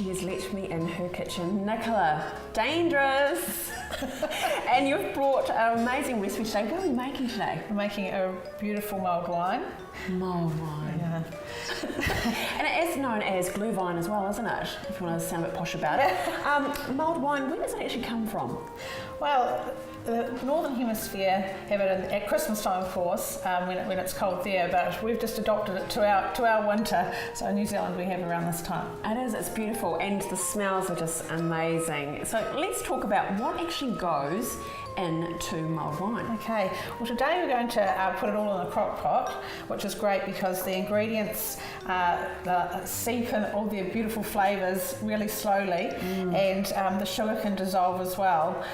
she has let me in her kitchen. Nicola, dangerous! And you've brought an amazing recipe today. What are we making today? We're making a beautiful mulled wine. Mulled wine. Yeah. And it is known as glue vine as well, isn't it? If you want to sound a bit posh about it. Mulled wine, where does it actually come from? Well, the Northern Hemisphere have it at Christmas time, of course, when it's cold there, but we've just adopted it to our winter. So in New Zealand we have around this time. It is, it's beautiful, and the smells are just amazing. So let's talk about what actually goes into mulled wine. Okay, well today we're going to put it all in a crock pot, which is great because the ingredients seep in all their beautiful flavours really slowly, and the sugar can dissolve as well,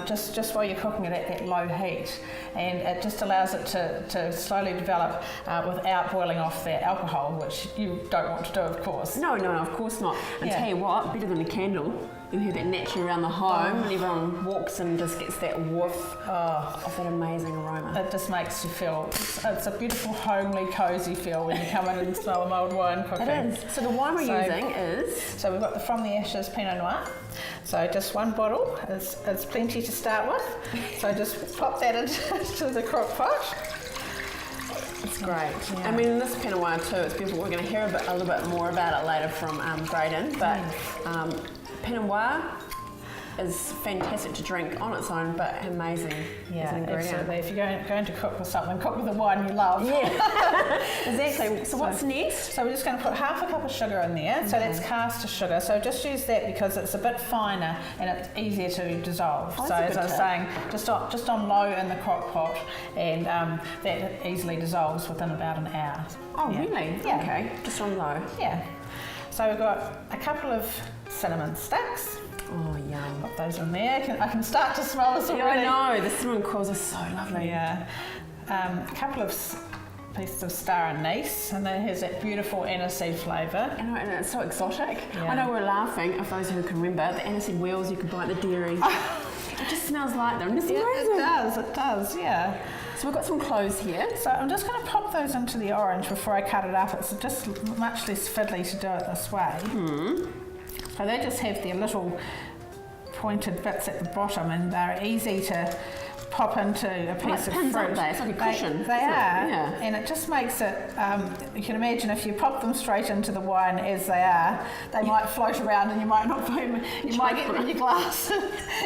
just while you're cooking it at that low heat, and it just allows it to slowly develop without boiling off the alcohol, which you don't want to do, of course. No, of course not. And tell you what, better than a candle. You hear that naturally around the home, and everyone walks and just gets that whiff of that amazing aroma. It just makes you feel, it's a beautiful, homely, cosy feel when you come in and smell the mulled wine cooking. It is. So the wine we're using is? So we've got the From the Ashes Pinot Noir. So just one bottle is plenty to start with. So just pop that into the crock pot. It's great. Yeah. I mean, this Pinot Noir too, it's beautiful. We're going to hear a little bit more about it later from Graydon, but Pinot Noir is fantastic to drink on its own, but amazing as an ingredient. Absolutely. If you're going to cook with something, cook with the wine you love. Yeah, exactly. So what's next? So we're just going to put half a cup of sugar in there. So that's caster sugar. So just use that because it's a bit finer and it's easier to dissolve. So as I was saying, just on low in the crock pot, and that easily dissolves within about an hour. Oh, really? Yeah. Okay. Just on low. Yeah. So we've got a couple of cinnamon sticks. Oh, yum. Pop those in there. I can start to smell this already. Yeah, I know. The cinnamon coils are so lovely. Yeah. A couple of pieces of star anise, and that has that beautiful aniseed flavour. And it's so exotic. Yeah. I know we're laughing, for those who can remember, the aniseed wheels you can buy at the dairy. It just smells like them. It's amazing. It does, yeah. So we've got some cloves here. So I'm just going to pop those into the orange before I cut it up. It's just much less fiddly to do it this way. So they just have their little pointed bits at the bottom, and they're easy to pop into a piece of pins, fruit. Aren't they? It's like a cushion. They are, and it just makes it, you can imagine if you pop them straight into the wine as they are, they might float around and you might not put them, you might get them in your glass.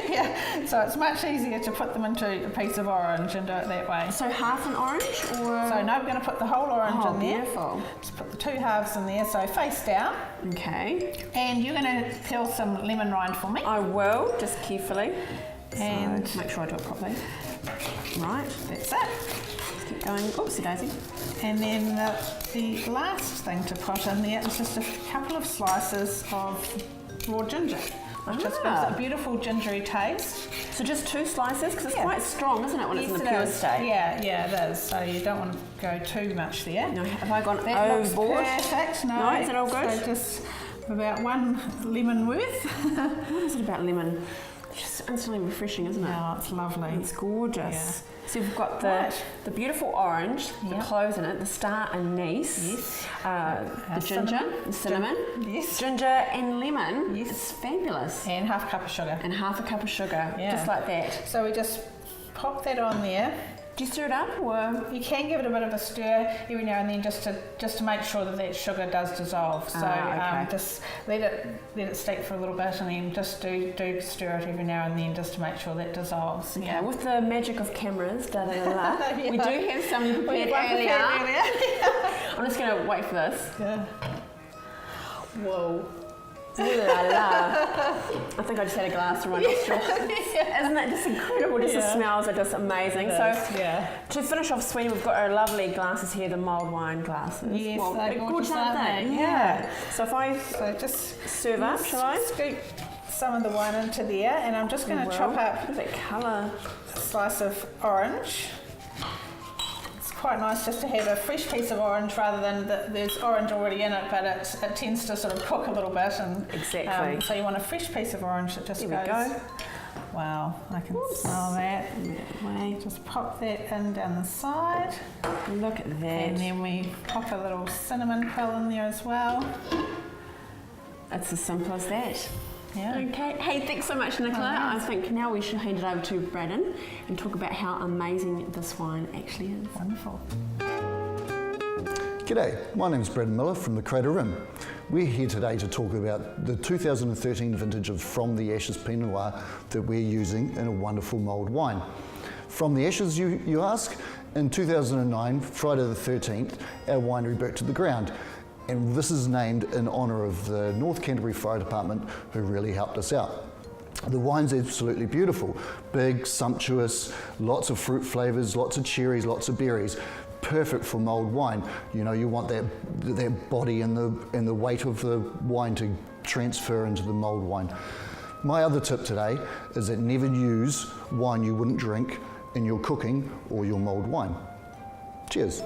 Yeah, so it's much easier to put them into a piece of orange and do it that way. So half an orange, or? So no, we're going to put the whole orange in there. Beautiful. Just put the two halves in there, so face down. Okay. And you're going to peel some lemon rind for me. I will, just carefully. And so make sure I do it properly. Right, that's it. Let's keep going. Oopsie daisy. And then the last thing to put in there is just a couple of slices of raw ginger, which just gives it a beautiful gingery taste. So just 2 slices, because it's quite strong, isn't it, when it's in the pure state? Yeah, it is. So you don't want to go too much there. No, have I gone overboard? Perfect. No, is it all good? So just about 1 lemon worth. What is it about lemon? It's just instantly refreshing, isn't it? Oh, it's lovely. It's gorgeous. Yeah. So we've got the beautiful orange, the cloves in it, the star anise, the ginger, the cinnamon, ginger and lemon. Yes. It's fabulous. And half a cup of sugar. And half a cup of sugar, just like that. So we just pop that on there. Do you stir it up, or you can give it a bit of a stir every now and then, just to make sure that sugar does dissolve. So just let it steep for a little bit, and then just do stir it every now and then, just to make sure that dissolves. Okay. Yeah. With the magic of cameras, we do have some prepared earlier. I'm just going to wait for this. Yeah. Whoa. Ooh la la. I think I just had a glass to my nostril. Isn't that just incredible? Just the smells are just amazing. To finish off, sweetie, we've got our lovely glasses here, the mulled wine glasses. Yes, well, they're gorgeous, aren't they? Yeah. So if I just serve up, shall I? Scoop some of the wine into there, and I'm just going to chop up look at that colour. A slice of orange. Quite nice just to have a fresh piece of orange rather than there's orange already in it, but it tends to sort of cook a little bit. And exactly. So you want a fresh piece of orange that just Here goes. We go. Wow, I can smell that. Just pop that in down the side. Look at that. And then we pop a little cinnamon quill in there as well. It's as simple as that. Yeah. Okay. Hey, thanks so much, Nicola. Oh, I think now we should hand it over to Braden and talk about how amazing this wine actually is. Wonderful. G'day, my name's Braden Miller from the Crater Inn. We're here today to talk about the 2013 vintage of From the Ashes Pinot Noir that we're using in a wonderful mulled wine. From the Ashes, you ask? In 2009, Friday the 13th, our winery burnt to the ground. And this is named in honour of the North Canterbury Fire Department who really helped us out. The wine's absolutely beautiful, big, sumptuous, lots of fruit flavours, lots of cherries, lots of berries. Perfect for mulled wine. You know, you want that body and the weight of the wine to transfer into the mulled wine. My other tip today is that never use wine you wouldn't drink in your cooking or your mulled wine. Cheers.